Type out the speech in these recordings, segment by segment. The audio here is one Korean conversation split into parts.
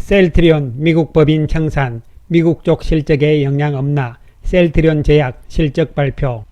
셀트리온 미국 법인 청산, 미국 쪽 실적에 영향 없나? 셀트리온 제약 실적 발표.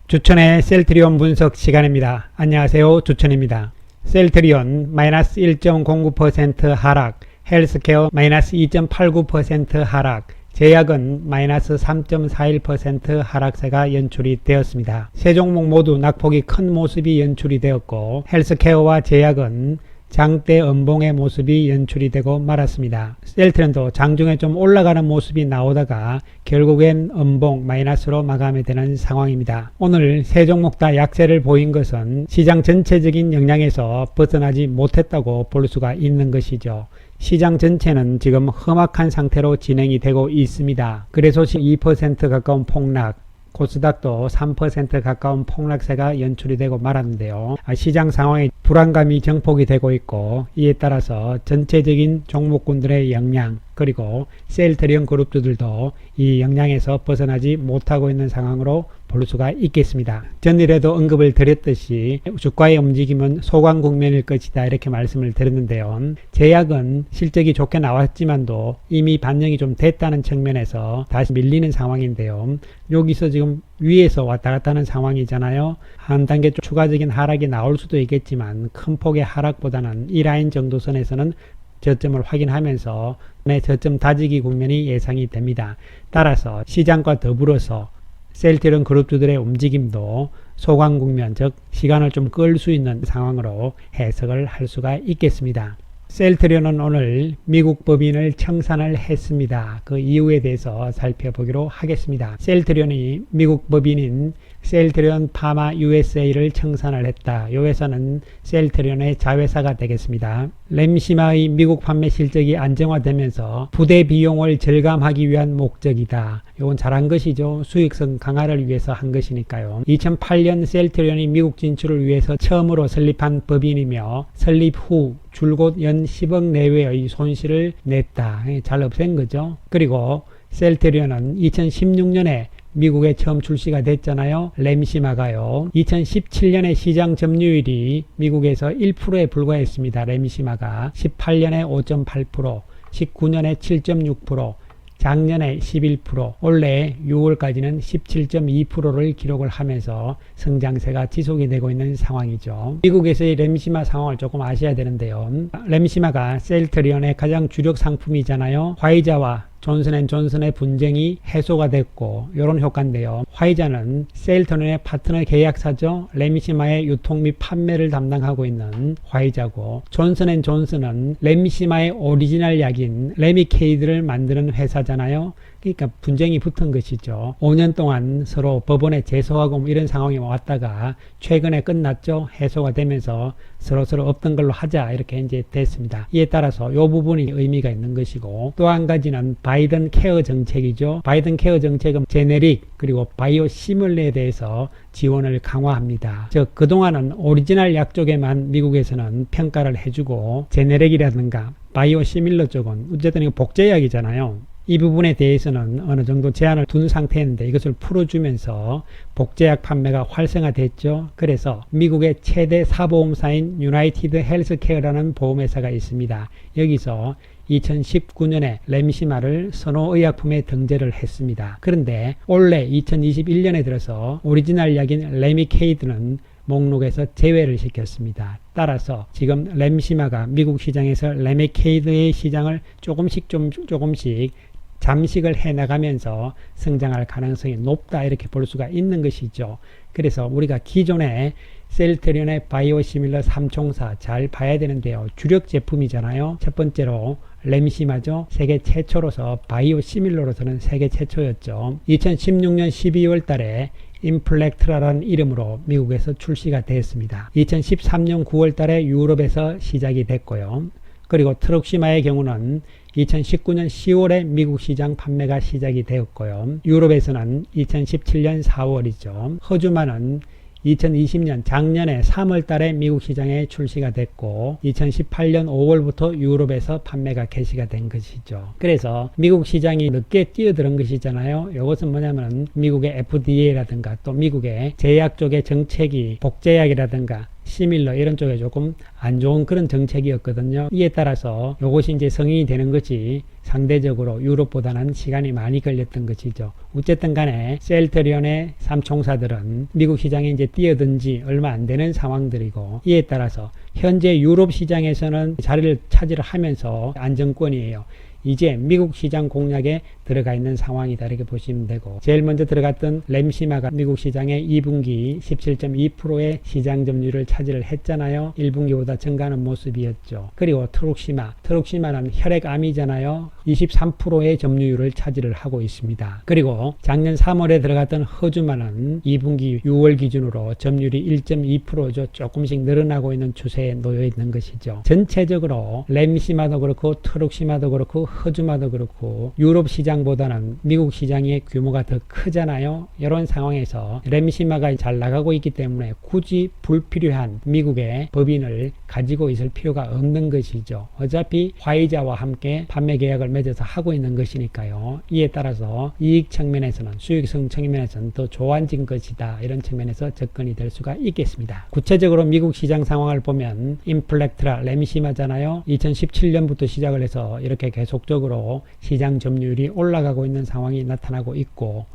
주천의 셀트리온 분석 시간입니다. 안녕하세요, 주천입니다. 셀트리온 마이너스 1.09% 하락, 헬스케어 마이너스 2.89% 하락, 제약은 마이너스 3.41% 하락세가 연출이 되었습니다. 세 종목 모두 낙폭이 큰 모습이 연출이 되었고, 헬스케어와 제약은 장대 음봉의 모습이 연출이 되고 말았습니다. 셀트리온도 장중에 좀 올라가는 모습이 나오다가 결국엔 음봉 마이너스로 마감이 되는 상황입니다. 오늘 세 종목 다 약세를 보인 것은 시장 전체적인 영향에서 벗어나지 못했다고 볼 수가 있는 것이죠. 시장 전체는 지금 험악한 상태로 진행이 되고 있습니다. 그래서 2% 가까운 폭락, 코스닥도 3% 가까운 폭락세가 연출이 되고 말았는데요. 시장 상황에 불안감이 정폭이 되고 있고, 이에 따라서 전체적인 종목군들의 영향, 그리고 셀트리온 그룹주들도 이 영향에서 벗어나지 못하고 있는 상황으로 볼 수가 있겠습니다. 전일에도 언급을 드렸듯이 주가의 움직임은 소강 국면일 것이다, 이렇게 말씀을 드렸는데요. 제약은 실적이 좋게 나왔지만도 이미 반영이 좀 됐다는 측면에서 다시 밀리는 상황인데요. 여기서 지금 위에서 왔다 갔다 하는 상황이잖아요. 한 단계 추가적인 하락이 나올 수도 있겠지만 큰 폭의 하락보다는 이 라인 정도 선에서는 저점을 확인하면서 저점 다지기 국면이 예상이 됩니다. 따라서 시장과 더불어서 셀트리온 그룹주들의 움직임도 소강 국면, 즉 시간을 좀 끌 수 있는 상황으로 해석을 할 수가 있겠습니다. 셀트리온은 오늘 미국 법인을 청산을 했습니다. 그 이유에 대해서 살펴보기로 하겠습니다. 셀트리온이 미국 법인인 셀트리온 파마 USA를 청산을 했다. 이 회사는 셀트리온의 자회사가 되겠습니다. 램시마의 미국 판매 실적이 안정화되면서 부대 비용을 절감하기 위한 목적이다. 이건 잘한 것이죠. 수익성 강화를 위해서 한 것이니까요. 2008년 셀트리온이 미국 진출을 위해서 처음으로 설립한 법인이며 설립 후 줄곧 연 10억 내외의 손실을 냈다. 잘 없앤 거죠. 그리고 셀트리온은 2016년에 미국에 처음 출시가 됐잖아요. 램시마가요. 2017년에 시장 점유율이 미국에서 1%에 불과했습니다. 램시마가 18년에 5.8%, 19년에 7.6%, 작년에 11%, 올해 6월까지는 17.2%를 기록을 하면서 성장세가 지속이 되고 있는 상황이죠. 미국에서의 램시마 상황을 조금 아셔야 되는데요. 램시마가 셀트리온의 가장 주력 상품이잖아요. 화이자와 존슨앤존슨의 분쟁이 해소가 됐고, 이런 효과인데요. 화이자는 셀트리온의 파트너 계약사죠. 램시마의 유통 및 판매를 담당하고 있는 화이자고, 존슨앤존슨은 램시마의 오리지널 약인 레미케이드를 만드는 회사잖아요. 그러니까 분쟁이 붙은 것이죠. 5년 동안 서로 법원에 제소하고 이런 상황이 왔다가 최근에 끝났죠. 해소가 되면서 서로 없던 걸로 하자, 이렇게 이제 됐습니다. 이에 따라서 이 부분이 의미가 있는 것이고, 또 한 가지는 바이든 케어 정책이죠. 바이든 케어 정책은 제네릭 그리고 바이오 시밀러에 대해서 지원을 강화합니다. 즉 그동안은 오리지널 약 쪽에만 미국에서는 평가를 해주고, 제네릭이라든가 바이오 시밀러 쪽은 어쨌든 이거 복제약이잖아요. 이 부분에 대해서는 어느 정도 제한을 둔 상태인데 이것을 풀어주면서 복제약 판매가 활성화됐죠. 그래서 미국의 최대 사보험사인 유나이티드 헬스케어라는 보험회사가 있습니다. 여기서 2019년에 램시마를 선호의약품에 등재를 했습니다. 그런데 올해 2021년에 들어서 오리지널 약인 레미케이드는 목록에서 제외를 시켰습니다. 따라서 지금 램시마가 미국 시장에서 레미케이드의 시장을 조금씩 잠식을 해나가면서 성장할 가능성이 높다, 이렇게 볼 수가 있는 것이죠. 그래서 우리가 기존에 셀트리온의 바이오시밀러 3총사 잘 봐야 되는데요. 주력 제품이잖아요. 첫 번째로 램시마죠. 세계 최초로서 바이오시밀러로서는 세계 최초였죠. 2016년 12월 달에 인플렉트라라는 이름으로 미국에서 출시가 됐습니다. 2013년 9월 달에 유럽에서 시작이 됐고요. 그리고 트럭시마의 경우는 2019년 10월에 미국 시장 판매가 시작이 되었고요. 유럽에서는 2017년 4월이죠. 허주마는 2020년 작년에 3월 달에 미국 시장에 출시가 됐고 2018년 5월부터 유럽에서 판매가 개시가 된 것이죠. 그래서 미국 시장이 늦게 뛰어드는 것이잖아요. 이것은 뭐냐면 미국의 FDA라든가 또 미국의 제약 쪽의 정책이 복제약이라든가 시밀러 이런 쪽에 조금 안 좋은 그런 정책이었거든요. 이에 따라서 이것이 이제 성인이 되는 것이 상대적으로 유럽보다는 시간이 많이 걸렸던 것이죠. 어쨌든 간에 셀트리온의 삼총사들은 미국 시장에 이제 뛰어든 지 얼마 안 되는 상황들이고, 이에 따라서 현재 유럽 시장에서는 자리를 차지를 하면서 안정권이에요. 이제 미국 시장 공략에 들어가 있는 상황이다 이렇게 보시면 되고, 제일 먼저 들어갔던 램시마가 미국 시장의 2분기 17.2%의 시장 점유율을 차지를 했잖아요. 1분기보다 증가하는 모습이었죠. 그리고 트룩시마는 혈액암이잖아요. 23%의 점유율을 차지를 하고 있습니다. 그리고 작년 3월에 들어갔던 허주마는 2분기 6월 기준으로 점유율이 1.2%죠. 조금씩 늘어나고 있는 추세에 놓여 있는 것이죠. 전체적으로 램시마도 그렇고 트룩시마도 그렇고 허주마도 그렇고 유럽 시장보다는 미국 시장의 규모가 더 크잖아요. 이런 상황에서 램시마가 잘 나가고 있기 때문에 굳이 불필요한 미국의 법인을 가지고 있을 필요가 없는 것이죠. 어차피 화이자와 함께 판매 계약을 맺어서 하고 있는 것이니까요. 이에 따라서 이익 측면에서는, 수익성 측면에서는 더 좋아진 것이다. 이런 측면에서 접근이 될 수가 있겠습니다. 구체적으로 미국 시장 상황을 보면 인플렉트라 램시마잖아요. 2017년부터 시작을 해서 이렇게 계속적으로 시장 점유율이 올라가고 있는 상황이 나타나고 있고,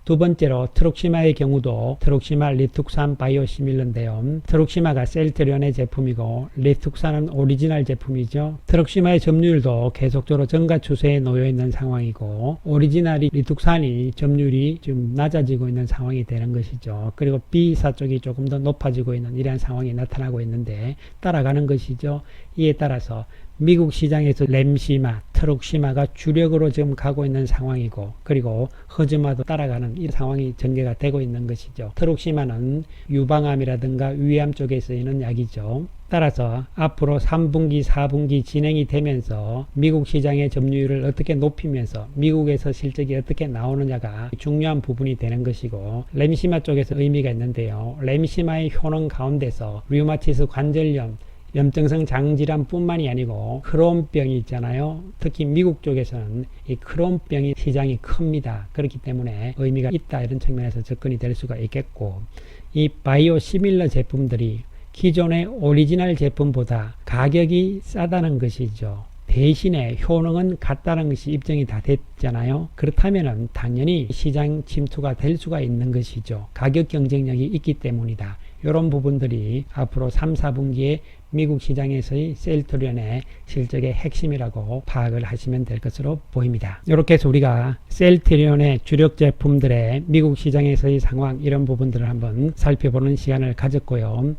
두 번째로 트룩시마의 경우도 트룩시마 리툭산 바이오시밀러인데요. 트룩시마가 셀트리온의 제품이고 리툭산은 오리지널 제품이죠. 트룩시마의 점유율도 계속적으로 증가 추세에 놓여 있는 상황이고, 오리지널이 리툭산이 점유율이 좀 낮아지고 있는 상황이 되는 것이죠. 그리고 B사 쪽이 조금 더 높아지고 있는 이러한 상황이 나타나고 있는데 따라가는 것이죠. 이에 따라서 미국 시장에서 램시마, 트룩시마가 주력으로 지금 가고 있는 상황이고, 그리고 허즈마도 따라가는 이 상황이 전개가 되고 있는 것이죠. 트룩시마는 유방암이라든가 위암 쪽에 쓰이는 약이죠. 따라서 앞으로 3분기, 4분기 진행이 되면서 미국 시장의 점유율을 어떻게 높이면서 미국에서 실적이 어떻게 나오느냐가 중요한 부분이 되는 것이고, 램시마 쪽에서 의미가 있는데요. 램시마의 효능 가운데서 류마티스 관절염, 염증성 장질환 뿐만이 아니고 크론병이 있잖아요. 특히 미국 쪽에서는 이 크론병이 시장이 큽니다. 그렇기 때문에 의미가 있다 이런 측면에서 접근이 될 수가 있겠고, 이 바이오 시밀러 제품들이 기존의 오리지널 제품보다 가격이 싸다는 것이죠. 대신에 효능은 같다는 것이 입증이 다 됐잖아요. 그렇다면 당연히 시장 침투가 될 수가 있는 것이죠. 가격 경쟁력이 있기 때문이다. 이런 부분들이 앞으로 3, 4분기에 미국 시장에서의 셀트리온의 실적의 핵심이라고 파악을 하시면 될 것으로 보입니다. 이렇게 해서 우리가 셀트리온의 주력 제품들의 미국 시장에서의 상황, 이런 부분들을 한번 살펴보는 시간을 가졌고요.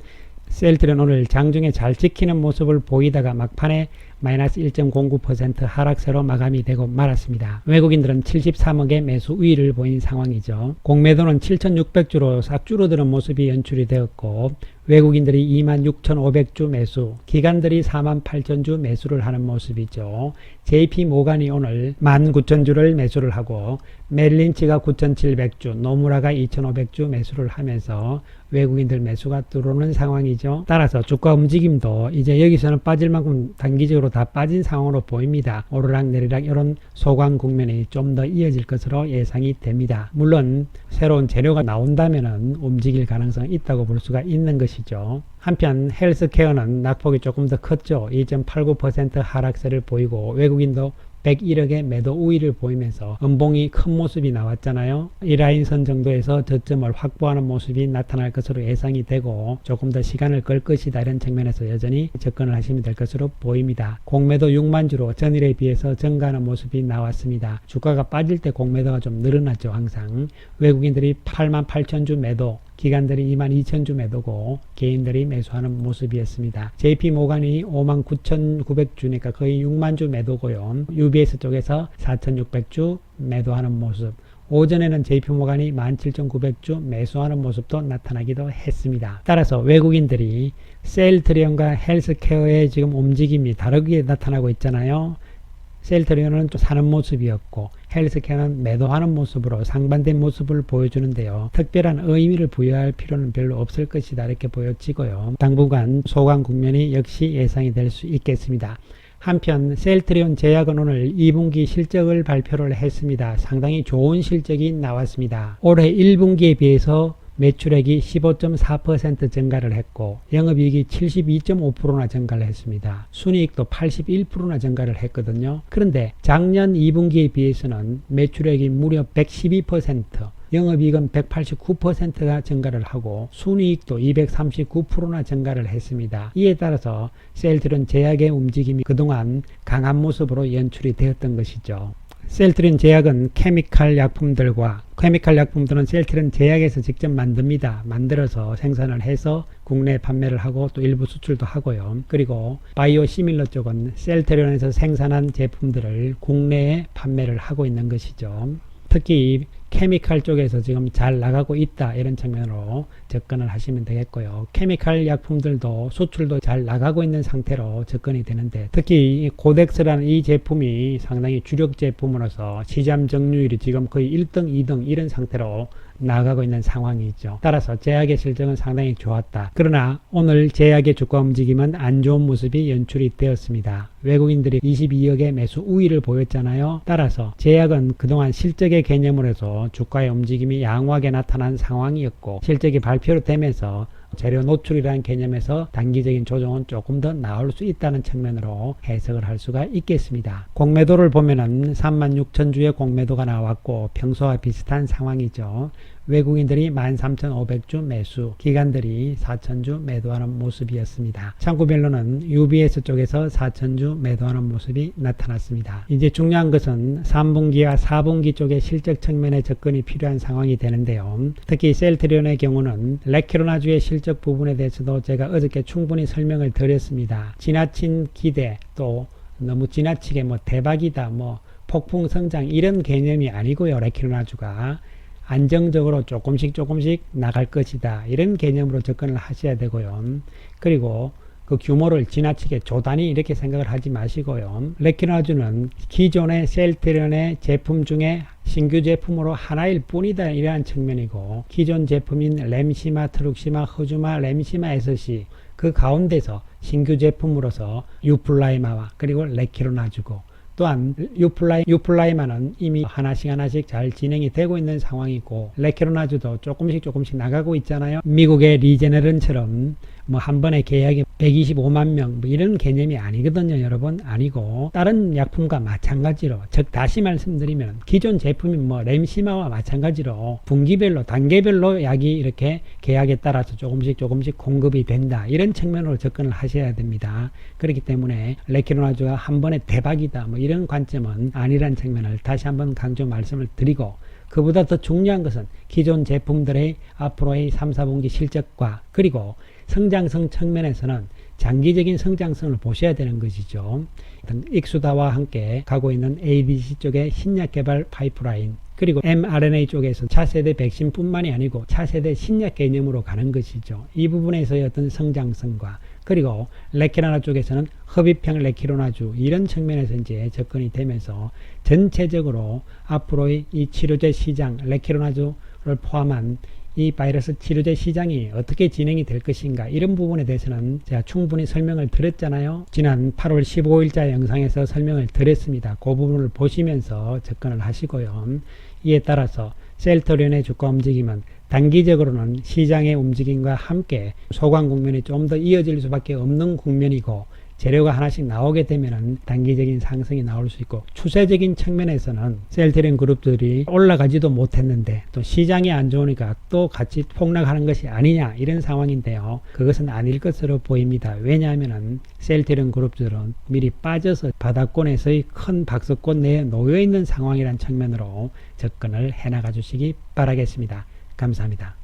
셀트리온 오늘 장중에 잘 지키는 모습을 보이다가 막판에 마이너스 1.09% 하락세로 마감이 되고 말았습니다. 외국인들은 73억의 매수 우위를 보인 상황이죠. 공매도는 7,600주로 싹 줄어드는 모습이 연출이 되었고, 외국인들이 26,500주 매수, 기관들이 48,000주 매수를 하는 모습이죠. JP 모간이 오늘 19,000주를 매수를 하고, 멜린치가 9,700주, 노무라가 2,500주 매수를 하면서 외국인들 매수가 들어오는 상황이죠. 따라서 주가 움직임도 이제 여기서는 빠질 만큼 단기적으로 다 빠진 상황으로 보입니다. 오르락 내리락 이런 소강 국면이 좀 더 이어질 것으로 예상이 됩니다. 물론 새로운 재료가 나온다면은 움직일 가능성이 있다고 볼 수가 있는 것이죠. 한편 헬스케어는 낙폭이 조금 더 컸죠. 2.89% 하락세를 보이고, 외국인도 101억의 매도 우위를 보이면서 음봉이 큰 모습이 나왔잖아요. 이 라인선 정도에서 저점을 확보하는 모습이 나타날 것으로 예상이 되고, 조금 더 시간을 끌 것이다 이런 측면에서 여전히 접근을 하시면 될 것으로 보입니다. 공매도 6만주로 전일에 비해서 증가하는 모습이 나왔습니다. 주가가 빠질 때 공매도가 좀 늘어났죠. 항상 외국인들이 88,000주 매도, 기관들이 22,000주 매도고 개인들이 매수하는 모습이었습니다. JP 모간이 59,900주니까 거의 6만주 매도고요. UBS 쪽에서 4,600주 매도하는 모습. 오전에는 JP 모간이 17,900주 매수하는 모습도 나타나기도 했습니다. 따라서 외국인들이 셀트리온과 헬스케어의 지금 움직임이 다르게 나타나고 있잖아요. 셀트리온은 또 사는 모습이었고, 헬스케어는 매도하는 모습으로 상반된 모습을 보여주는데요. 특별한 의미를 부여할 필요는 별로 없을 것이다 이렇게 보여지고요. 당분간 소강 국면이 역시 예상이 될 수 있겠습니다. 한편 셀트리온 제약은 오늘 2분기 실적을 발표를 했습니다. 상당히 좋은 실적이 나왔습니다. 올해 1분기에 비해서 매출액이 15.4% 증가를 했고 영업이익이 72.5%나 증가를 했습니다. 순이익도 81%나 증가를 했거든요. 그런데 작년 2분기에 비해서는 매출액이 무려 112%, 영업이익은 189%가 증가를 하고 순이익도 239%나 증가를 했습니다. 이에 따라서 셀트리온 제약의 움직임이 그동안 강한 모습으로 연출이 되었던 것이죠. 셀트리온 제약은 케미칼 약품들은 셀트리온 제약에서 직접 만듭니다. 만들어서 생산을 해서 국내에 판매를 하고 또 일부 수출도 하고요. 그리고 바이오 시밀러 쪽은 셀트리온에서 생산한 제품들을 국내에 판매를 하고 있는 것이죠. 특히 케미칼 쪽에서 지금 잘 나가고 있다 이런 측면으로 접근을 하시면 되겠고요. 케미칼 약품들도 수출도 잘 나가고 있는 상태로 접근이 되는데 특히 고덱스라는 이 제품이 상당히 주력 제품으로서 시장 점유율이 지금 거의 1등, 2등 이런 상태로 나가고 있는 상황이죠. 따라서 제약의 실적은 상당히 좋았다. 그러나 오늘 제약의 주가 움직임은 안 좋은 모습이 연출이 되었습니다. 외국인들이 22억의 매수 우위를 보였잖아요. 따라서 제약은 그동안 실적의 개념으로 해서 주가의 움직임이 양호하게 나타난 상황이었고 실적이 발표로 되면서 재료 노출이라는 개념에서 단기적인 조정은 조금 더 나올 수 있다는 측면으로 해석을 할 수가 있겠습니다. 공매도를 보면은 36,000주의 공매도가 나왔고 평소와 비슷한 상황이죠. 외국인들이 13,500주 매수, 기관들이 4,000주 매도하는 모습이었습니다. 창구별로는 UBS 쪽에서 4,000주 매도하는 모습이 나타났습니다. 이제 중요한 것은 3분기와 4분기 쪽의 실적 측면에 접근이 필요한 상황이 되는데요. 특히 셀트리온의 경우는 레키로나주의 실적 부분에 대해서도 제가 어저께 충분히 설명을 드렸습니다. 지나친 기대, 또 너무 지나치게 대박이다, 폭풍 성장 이런 개념이 아니고요. 레키로나주가 안정적으로 조금씩 나갈 것이다. 이런 개념으로 접근을 하셔야 되고요. 그리고 그 규모를 지나치게 조단위 이렇게 생각을 하지 마시고요. 레키로나주는 기존의 셀트리온의 제품 중에 신규 제품으로 하나일 뿐이다 이러한 측면이고 기존 제품인 램시마, 트룩시마, 허주마, 램시마 SC 그 가운데서 신규 제품으로서 유플라이마와 그리고 레키로나주고 또한 유플라이마는 이미 하나씩 잘 진행이 되고 있는 상황이고 레키로나주도 조금씩 나가고 있잖아요. 미국의 리제네론처럼 한 번에 계약이 125만 명 이런 개념이 아니거든요. 여러분 아니고 다른 약품과 마찬가지로 즉 다시 말씀드리면 기존 제품인 램시마와 마찬가지로 분기별로 단계별로 약이 이렇게 계약에 따라서 조금씩 공급이 된다. 이런 측면으로 접근을 하셔야 됩니다. 그렇기 때문에 레키로나주가 한 번에 대박이다 이런 관점은 아니란 측면을 다시 한번 강조 말씀을 드리고 그보다 더 중요한 것은 기존 제품들의 앞으로의 3, 4분기 실적과 그리고 성장성 측면에서는 장기적인 성장성을 보셔야 되는 것이죠. 익수다와 함께 가고 있는 ADC 쪽의 신약 개발 파이프라인 그리고 mRNA 쪽에서 차세대 백신뿐만이 아니고 차세대 신약 개념으로 가는 것이죠. 이 부분에서의 어떤 성장성과 그리고 레키로나 쪽에서는 흡입형 레키로나주 이런 측면에서 이제 접근이 되면서 전체적으로 앞으로의 이 치료제 시장 레키로나주를 포함한 이 바이러스 치료제 시장이 어떻게 진행이 될 것인가 이런 부분에 대해서는 제가 충분히 설명을 드렸잖아요. 지난 8월 15일자 영상에서 설명을 드렸습니다. 그 부분을 보시면서 접근을 하시고요. 이에 따라서 셀트리온의 주가 움직임은 단기적으로는 시장의 움직임과 함께 소강 국면이 좀 더 이어질 수밖에 없는 국면이고 재료가 하나씩 나오게 되면 단기적인 상승이 나올 수 있고 추세적인 측면에서는 셀트리온 그룹들이 올라가지도 못했는데 또 시장이 안 좋으니까 또 같이 폭락하는 것이 아니냐 이런 상황인데요. 그것은 아닐 것으로 보입니다. 왜냐하면 셀트리온 그룹들은 미리 빠져서 바닥권에서의 큰 박스권 내에 놓여 있는 상황이라는 측면으로 접근을 해나가 주시기 바라겠습니다. 감사합니다.